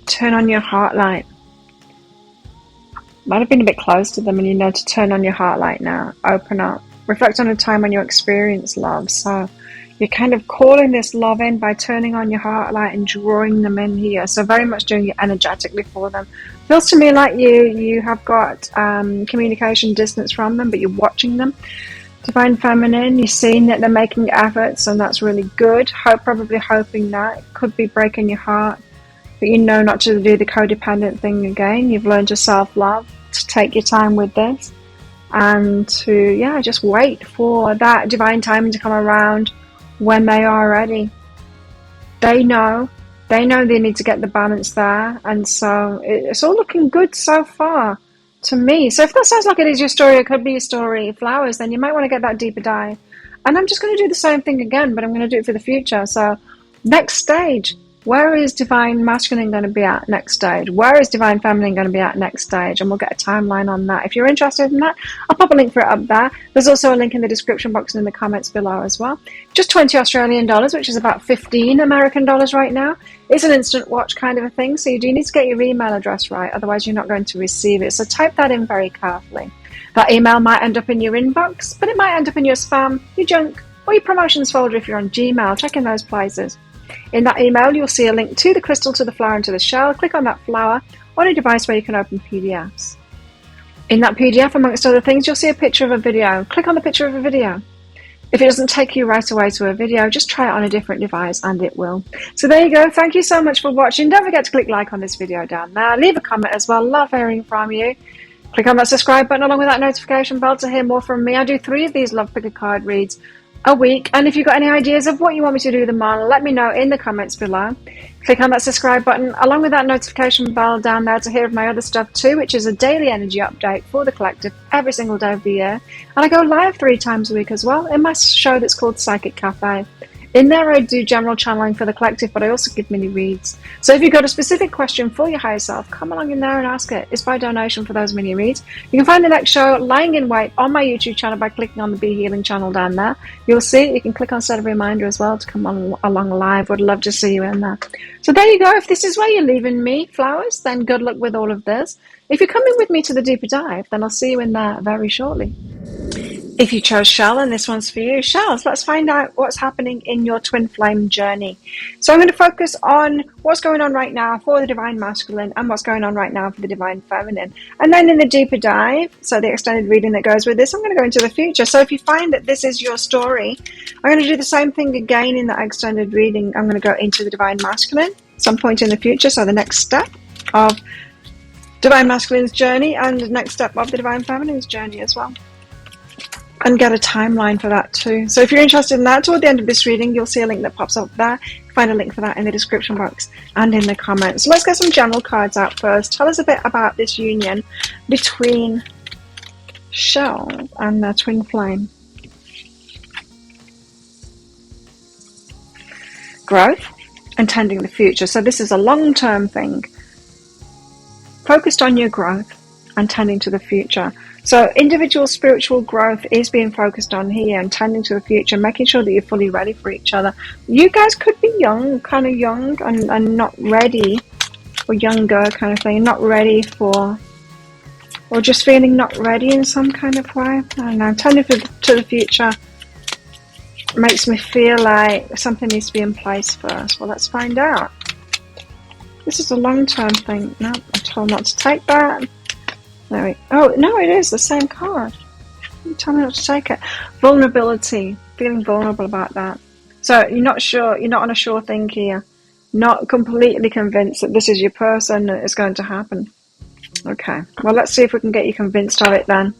Turn on your heart light. Might have been a bit close to them, and you know to turn on your heart light now. Open up. Reflect on a time when you experienced love. So you're kind of calling this love in by turning on your heart light and drawing them in here. So very much doing it energetically for them. Feels to me like you have got communication distance from them, but you're watching them. Divine feminine, you're seeing that they're making efforts, and that's really good. Probably hoping that. It could be breaking your heart, but you know not to do the codependent thing again. You've learned to self-love, to take your time with this, and to just wait for that divine timing to come around when they are ready. They know they need to get the balance there, and so it's all looking good so far to me. So if that sounds like it is your story, it could be your story of flowers, then you might want to get that deeper dive. And I'm just going to do the same thing again, but I'm going to do it for the future. So next stage, where is divine masculine going to be at next stage? Where is divine feminine going to be at next stage? And we'll get a timeline on that. If you're interested in that, I'll pop a link for it up there. There's also a link in the description box and in the comments below as well. Just 20 Australian dollars, which is about 15 American dollars right now. It's an instant watch kind of a thing, so you do need to get your email address right, otherwise you're not going to receive it. So type that in very carefully. That email might end up in your inbox, but it might end up in your spam, your junk, or your promotions folder if you're on Gmail. Check in those places. In that email, you'll see a link to the crystal, to the flower, and to the shell. Click on that flower on a device where you can open PDFs. In that PDF, amongst other things, you'll see a picture of a video. Click on the picture of a video. If it doesn't take you right away to a video, just try it on a different device and it will. So there you go. Thank you so much for watching. Don't forget to click like on this video down there. Leave a comment as well. Love hearing from you. Click on that subscribe button along with that notification bell to hear more from me. I do 3 of these Love Picker card reads a week. And if you've got any ideas of what you want me to do them on, let me know in the comments below. Click on that subscribe button along with that notification bell down there to hear of my other stuff too, which is a daily energy update for the collective every single day of the year. And I go live 3 times a week as well in my show that's called Psychic Cafe. In there I do general channeling for the collective, but I also give mini reads. So if you've got a specific question for your higher self, come along in there and ask it. It's by donation for those mini reads. You can find the next show lying in wait on my YouTube channel by clicking on the Be Healing channel down there. You'll see it. You can click on set a reminder as well to come on along live. Would love to see you in there. So there you go. If this is where you're leaving me, flowers, then good luck with all of this. If you're coming with me to the deeper dive, then I'll see you in there very shortly. If you chose Shell, and this one's for you, Shells, let's find out what's happening in your twin flame journey. So I'm going to focus on what's going on right now for the divine masculine and what's going on right now for the divine feminine. And then in the deeper dive, so the extended reading that goes with this, I'm going to go into the future. So if you find that this is your story, I'm going to do the same thing again in that extended reading. I'm going to go into the divine masculine some point in the future. So the next step of divine masculine's journey and the next step of the divine feminine's journey as well. And get a timeline for that too. So if you're interested in that, toward the end of this reading, you'll see a link that pops up there. Find a link for that in the description box and in the comments. So let's get some general cards out first. Tell us a bit about this union between Shell and their twin flame. Growth and tending the future. So this is a long-term thing. Focused on your growth and tending to the future. So individual spiritual growth is being focused on here and tending to the future, making sure that you're fully ready for each other. You guys could be young, kind of young and not ready, or younger kind of thing, not ready for, or just feeling not ready in some kind of way. I don't know, tending to the future makes me feel like something needs to be in place first. Well, let's find out. This is a long-term thing. No, I'm told not to take that. There we, oh, no, it is the same card. You tell me not to take it. Vulnerability. Feeling vulnerable about that. So you're not sure, you're not on a sure thing here. Not completely convinced that this is your person and it's going to happen. Okay. Well, let's see if we can get you convinced of it then.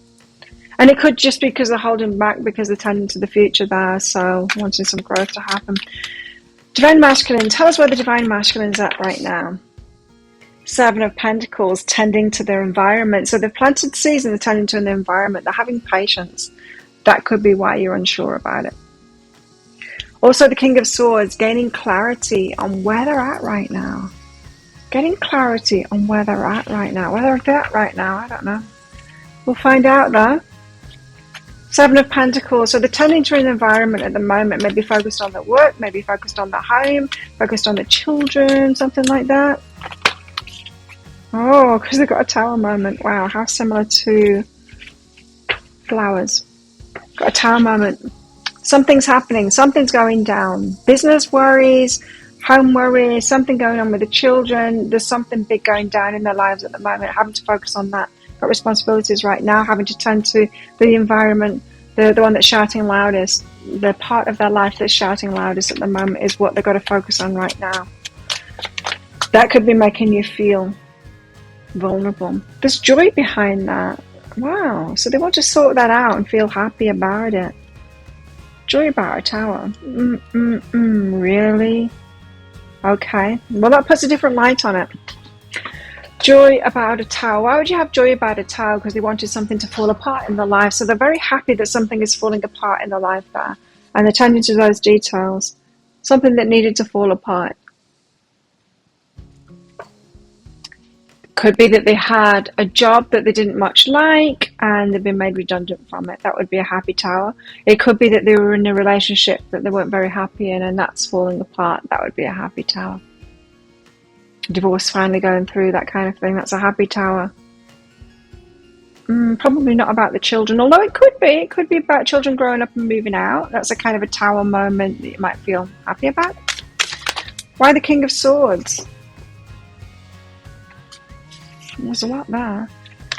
And it could just be because they're holding back because they're tending to the future there. So wanting some growth to happen. Divine Masculine. Tell us where the Divine Masculine's at right now. 7 of Pentacles, tending to their environment. So they've planted seeds and they're tending to the environment. They're having patience. That could be why you're unsure about it. Also, the King of Swords, gaining clarity on where they're at right now. Getting clarity on where they're at right now. Where they're at right now, I don't know. We'll find out though. 7 of Pentacles. So they're tending to an environment at the moment. Maybe focused on their work, maybe focused on the home, focused on the children, something like that. Oh, because they've got a tower moment. Wow, how similar to flowers. Got a tower moment. Something's happening. Something's going down. Business worries, home worries, something going on with the children. There's something big going down in their lives at the moment. Having to focus on that. Got responsibilities right now. Having to tend to the environment. The one that's shouting loudest. The part of their life that's shouting loudest at the moment is what they've got to focus on right now. That could be making you feel vulnerable. There's joy behind that. Wow. So they want to sort that out and feel happy about it. Joy about a tower. Really? Okay. Well, that puts a different light on it. Joy about a tower. Why would you have joy about a tower? Because they wanted something to fall apart in their life. So they're very happy that something is falling apart in their life there. And they're tending to those details. Something that needed to fall apart. Could be that they had a job that they didn't much like and they've been made redundant from it. That would be a happy tower. It could be that they were in a relationship that they weren't very happy in and that's falling apart. That would be a happy tower. Divorce finally going through, that kind of thing. That's a happy tower. Probably not about the children, although it could be. It could be about children growing up and moving out. That's a kind of a tower moment that you might feel happy about. Why the King of Swords? There's a lot there.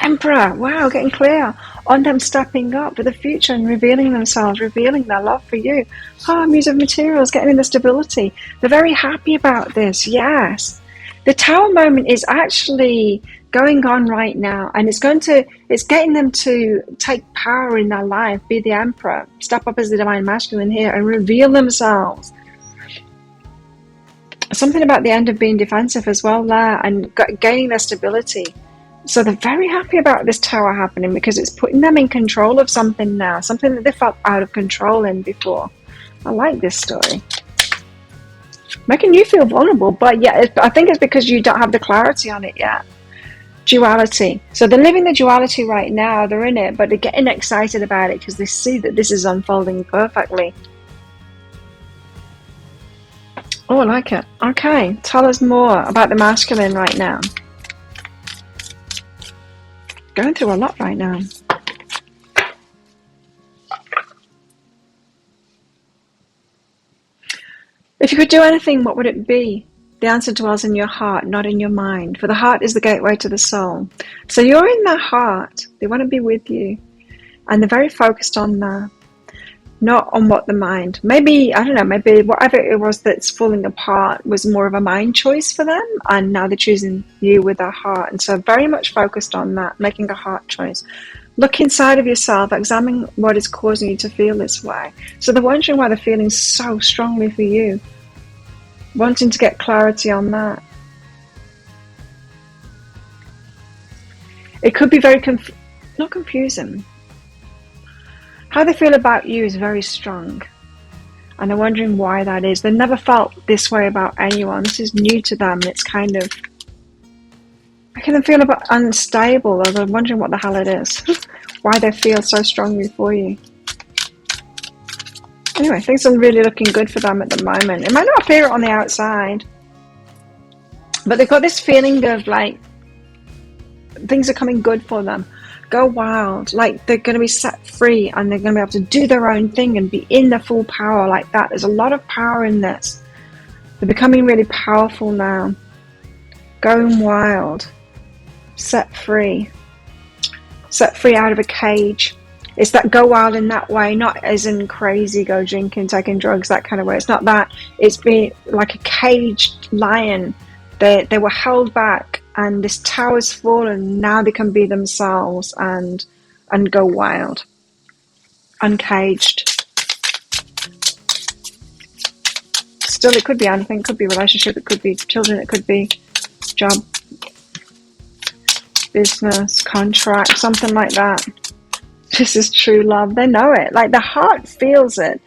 Emperor, wow, getting clear on them stepping up for the future and revealing themselves, revealing their love for you. Muse of Materials, getting in the stability. They're very happy about this, yes. The Tower moment is actually going on right now, and it's getting them to take power in their life, be the Emperor, step up as the Divine Masculine here and reveal themselves. Something about the end of being defensive as well there, and gaining their stability. So they're very happy about this Tower happening because it's putting them in control of something now, something that they felt out of control in before. I like this story. Making you feel vulnerable, but yeah, I think it's because you don't have the clarity on it yet. Duality. So they're living the duality right now, they're in it, but they're getting excited about it because they see that this is unfolding perfectly. Oh, I like it. Okay, tell us more about the masculine right now. Going through a lot right now. If you could do anything, what would it be? The answer dwells in your heart, not in your mind. For the heart is the gateway to the soul. So you're in their heart. They want to be with you. And they're very focused on that. Not on what the mind. Maybe, I don't know, maybe whatever it was that's falling apart was more of a mind choice for them. And now they're choosing you with their heart. And so very much focused on that, making a heart choice. Look inside of yourself, examine what is causing you to feel this way. So they're wondering why they're feeling so strongly for you. Wanting to get clarity on that. It could be very, not confusing. How they feel about you is very strong. And they're wondering why that is. They never felt this way about anyone. This is new to them. It's kind of, I can feel a bit unstable, or they're wondering what the hell it is. Why they feel so strongly for you. Anyway, things are really looking good for them at the moment. It might not appear on the outside, but they've got this feeling of like things are coming good for them. Go wild, like they're going to be set free and they're going to be able to do their own thing and be in their full power like that. There's a lot of power in this. They're becoming really powerful now. Going wild, set free out of a cage. It's that go wild in that way, not as in crazy, go drinking, taking drugs, that kind of way. It's not that. It's been like a caged lion. They were held back, and this tower's fallen. Now they can be themselves and go wild, uncaged. Still, it could be anything. It could be relationship. It could be children. It could be job, business, contract, something like that. This is true love. They know it. Like the heart feels it.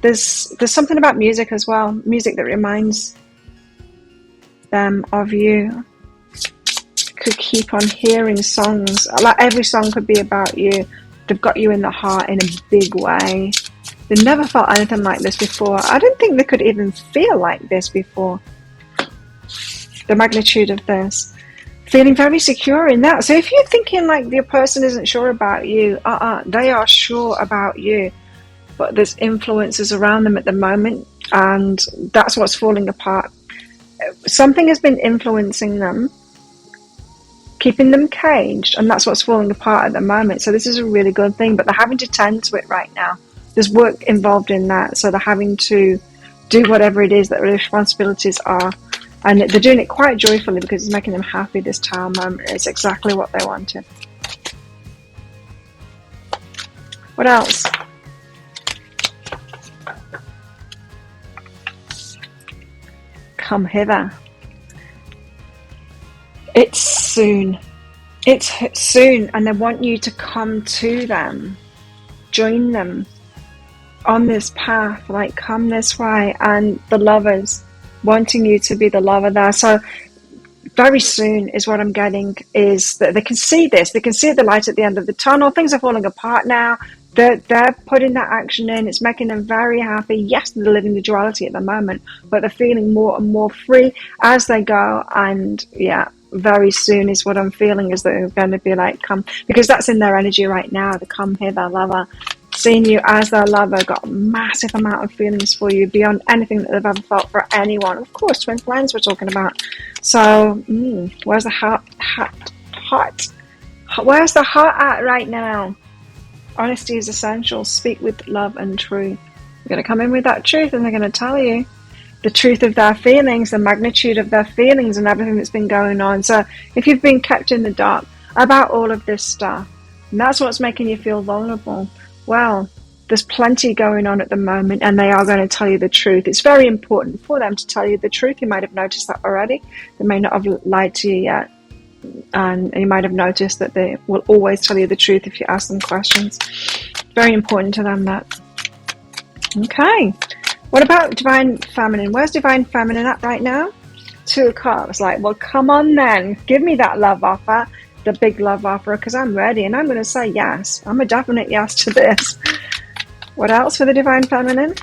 There's something about music as well. Music that reminds them of you. Could keep on hearing songs. Like every song could be about you. They've got you in the heart in a big way. They never felt anything like this before. I don't think they could even feel like this before. The magnitude of this. Feeling very secure in that. So if you're thinking like the person isn't sure about you, they are sure about you. But there's influences around them at the moment, and that's what's falling apart. Something has been influencing them, keeping them caged, and that's what's falling apart at the moment. So this is a really good thing, but they're having to tend to it right now. There's work involved in that, so they're having to do whatever it is that their responsibilities are. And they're doing it quite joyfully because it's making them happy. This tower moment is exactly what they wanted. What else? Come hither. It's soon. It's soon, and they want you to come to them. Join them on this path. Like, come this way. And the lovers wanting you to be the lover there. So very soon is what I'm getting, is that they can see this. They can see the light at the end of the tunnel. Things are falling apart now. They're putting that action in. It's making them very happy. Yes, they're living the duality at the moment, but they're feeling more and more free as they go. And yeah, very soon is what I'm feeling, is that they're going to be like, come, because that's in their energy right now. The come hither lover. seeing you as their lover, got a massive amount of feelings for you beyond anything that they've ever felt for anyone. Of course, twin flames we're talking about. So, where's the heart? Where's the heart at right now? Honesty is essential. Speak with love and truth. They're going to come in with that truth, and they're going to tell you the truth of their feelings, the magnitude of their feelings, and everything that's been going on. So if you've been kept in the dark about all of this stuff, and that's what's making you feel vulnerable, well, there's plenty going on at the moment, and they are going to tell you the truth. It's very important for them to tell you the truth. You might have noticed that already. They may not have lied to you yet. And you might have noticed that they will always tell you the truth if you ask them questions. Very important to them, that. Okay. What about Divine Feminine? Where's Divine Feminine at right now? 2 of Cups. Like, well, come on then. Give me that love offer. The big love offer, because I'm ready. And I'm going to say yes. I'm a definite yes to this. What else for the Divine Feminine?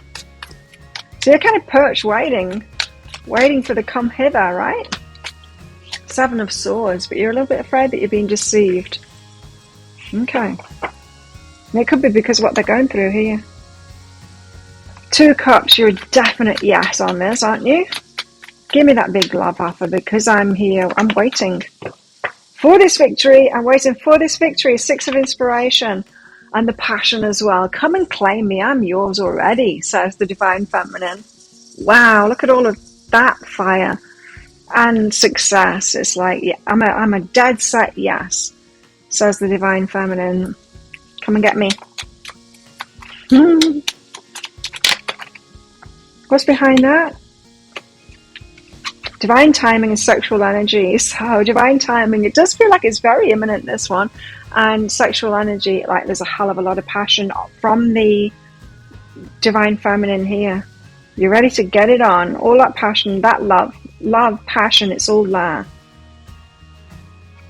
So you're kind of perched waiting for the come hither, right? 7 of Swords, but you're a little bit afraid that you're being deceived. Okay. And it could be because of what they're going through here. 2 of Cups, you're a definite yes on this, aren't you? Give me that big love offer, because I'm here. I'm waiting for this victory. I'm waiting for this victory. 6 of Inspiration. And the passion as well. Come and claim me. I'm yours already, says the Divine Feminine. Wow, look at all of that fire. And success. It's like, yeah, I'm a dead set yes, says the Divine Feminine. Come and get me. What's behind that? Divine timing and sexual energy. So divine timing, it does feel like it's very imminent, this one. And sexual energy, like there's a hell of a lot of passion from the Divine Feminine here. You're ready to get it on. All that passion, that love, passion, it's all there.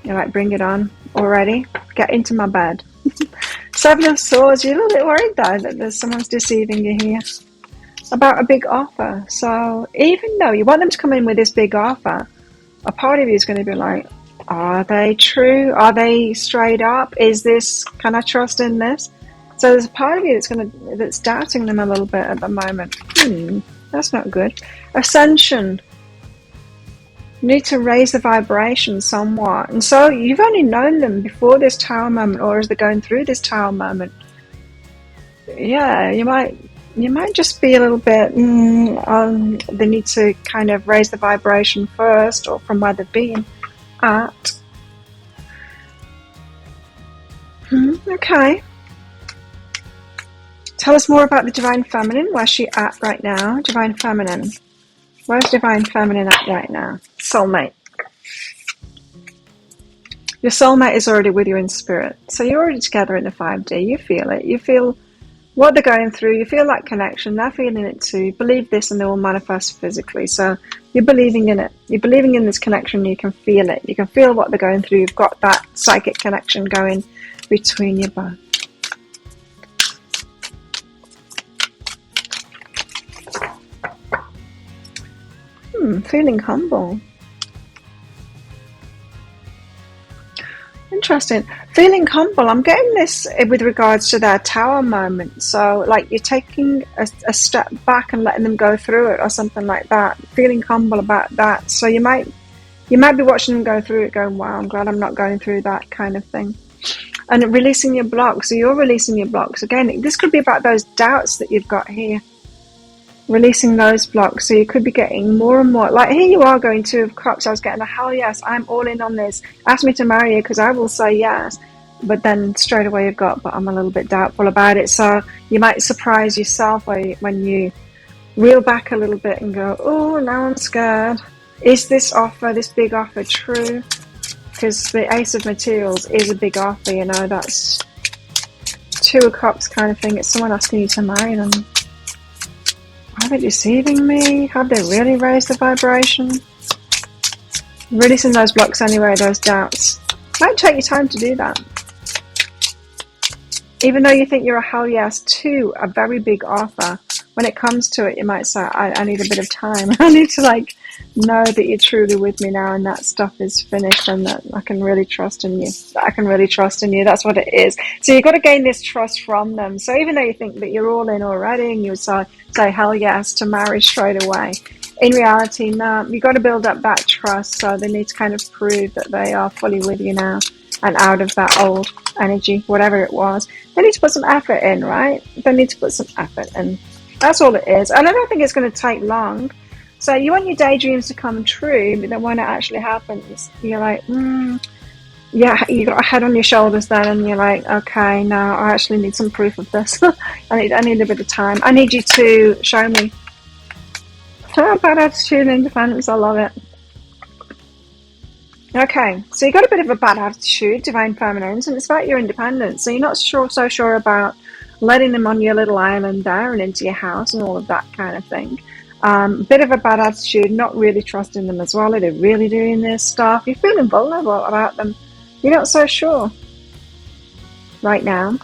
You're like, bring it on already. Get into my bed. 7 of Swords, you're a little bit worried though that there's someone's deceiving you here about a big offer. So even though you want them to come in with this big offer, a part of you is going to be like, are they true? Are they straight up? Can I trust in this? So there's a part of you that's doubting them a little bit at the moment. That's not good. Ascension. You need to raise the vibration somewhat. And so you've only known them before this Tower moment, or as they're going through this Tower moment. Yeah, you might just be a little bit, they need to kind of raise the vibration first, or from where they've been at. Okay. Tell us more about the Divine Feminine. Where's she at right now? Divine Feminine. Where's Divine Feminine at right now? Soulmate. Your soulmate is already with you in spirit. So you're already together in the 5D. You feel it. You feel what they're going through. You feel that connection. They're feeling it too. Believe this and they will manifest physically. So you're believing in it. You're believing in this connection. You can feel it. You can feel what they're going through. You've got that psychic connection going between you both. Feeling humble. Interesting. Feeling humble. I'm getting this with regards to their Tower moment. So like you're taking a step back and letting them go through it or something like that. Feeling humble about that. So you might be watching them go through it going, wow, I'm glad I'm not going through that kind of thing. And releasing your blocks. So you're releasing your blocks. Again, this could be about those doubts that you've got here. Releasing those blocks. So you could be getting more and more. Like here you are going 2 of Cups. I was getting a hell yes. I'm all in on this. Ask me to marry you because I will say yes. But then straight away you've got, but I'm a little bit doubtful about it. So you might surprise yourself when you reel back a little bit and go, oh, now I'm scared. Is this offer, this big offer true? Because the Ace of Materials is a big offer, you know. That's 2 of Cups kind of thing. It's someone asking you to marry them. Are they deceiving me? Have they really raised the vibration? Releasing those blocks anyway, those doubts. Might take you time to do that. Even though you think you're a hell yes to a very big offer, when it comes to it, you might say, I need a bit of time. I need to know that you're truly with me now and that stuff is finished and that I can really trust in you. That I can really trust in you. That's what it is. So you've got to gain this trust from them. So even though you think that you're all in already and you say hell yes to marriage straight away, in reality, no, you've got to build up that trust. So they need to kind of prove that they are fully with you now and out of that old energy, whatever it was. They need to put some effort in, right? They need to put some effort in. That's all it is. And I don't think it's going to take long. So you want your daydreams to come true, but then when it actually happens, you're like, yeah, you got a head on your shoulders then, and you're like, okay, no, I actually need some proof of this. I need a bit of time. I need you to show me. Bad attitude and independence, I love it. Okay, so you got a bit of a bad attitude, divine feminines, and it's about your independence. So you're not so sure about letting them on your little island there and into your house and all of that kind of thing. Bit of a bad attitude, not really trusting them as well. Are they really doing this stuff? You're feeling vulnerable about them. You're not so sure right now.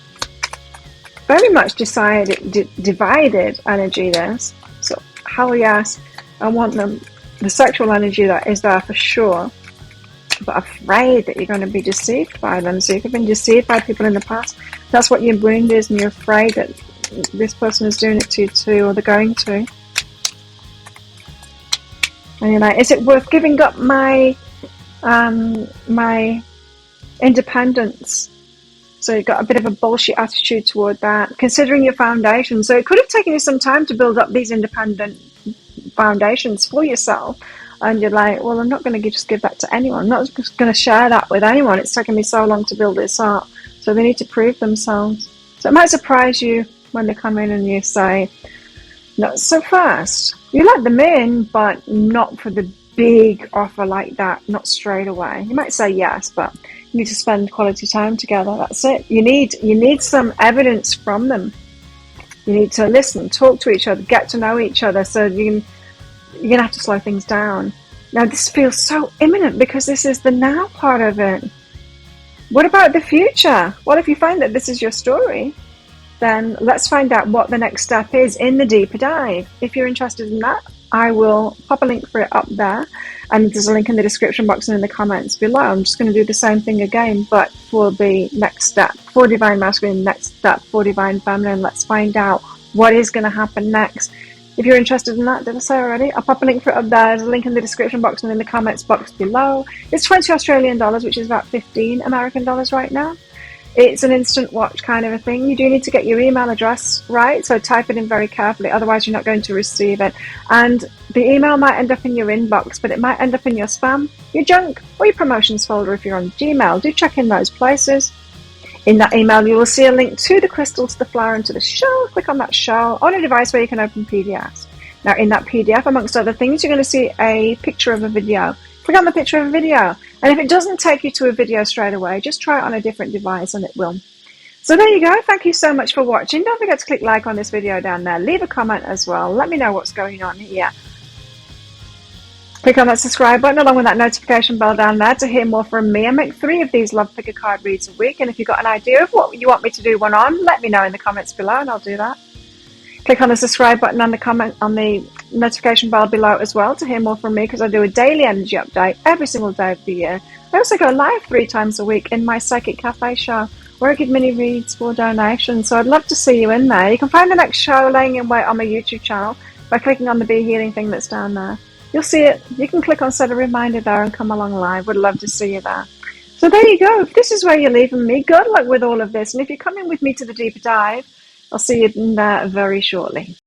Very much divided energy this. So hell yes, I want them. The sexual energy that is there for sure, but afraid that you're going to be deceived by them. So you've been deceived by people in the past. That's what your wound is, and you're afraid that this person is doing it to you too, or they're going to. And you're like, is it worth giving up my my independence? So you've got a bit of a bullshit attitude toward that, considering your foundation. So it could have taken you some time to build up these independent foundations for yourself. And you're like, well, I'm not going to just give that to anyone. I'm not just going to share that with anyone. It's taken me so long to build this up. So they need to prove themselves. So it might surprise you when they come in and you say, not so fast. You let them in, but not for the big offer like that, not straight away. You might say yes, but you need to spend quality time together. That's it. You need some evidence from them. You need to listen, talk to each other, get to know each other. So you're going to have to slow things down. Now, this feels so imminent because this is the now part of it. What about the future? Well, if you find that this is your story, then let's find out what the next step is in the deeper dive. If you're interested in that, I will pop a link for it up there. And there's a link in the description box and in the comments below. I'm just going to do the same thing again, but for the next step. For Divine Masculine, next step. For Divine Feminine, let's find out what is going to happen next. If you're interested in that, did I say already? I'll pop a link for it up there. There's a link in the description box and in the comments box below. It's 20 Australian dollars, which is about 15 American dollars right now. It's an instant watch kind of a thing. You do need to get your email address right, so type it in very carefully, otherwise you're not going to receive it. And the email might end up in your inbox, but it might end up in your spam, your junk, or your promotions folder if you're on Gmail. Do check in those places. In that email, you will see a link to the crystal, to the flower, and to the shell. Click on that shell on a device where you can open PDFs. Now, in that PDF, amongst other things, you're going to see a picture of a video. Click on the picture of a video. And if it doesn't take you to a video straight away, just try it on a different device and it will. So there you go. Thank you so much for watching. Don't forget to click like on this video down there. Leave a comment as well. Let me know what's going on here. Click on that subscribe button along with that notification bell down there to hear more from me. I make 3 of these Love Picker card reads a week. And if you've got an idea of what you want me to do one on, let me know in the comments below and I'll do that. Click on the subscribe button on the notification bell below as well to hear more from me, because I do a daily energy update every single day of the year. I also go live 3 times a week in my Psychic Cafe show where I give mini reads for donations. So I'd love to see you in there. You can find the next show laying in wait on my YouTube channel by clicking on the Be Healing thing that's down there. You'll see it. You can click on set a reminder there and come along live. Would love to see you there. So there you go. If this is where you're leaving me, good luck with all of this. And if you're coming with me to the deeper dive, I'll see you in there very shortly.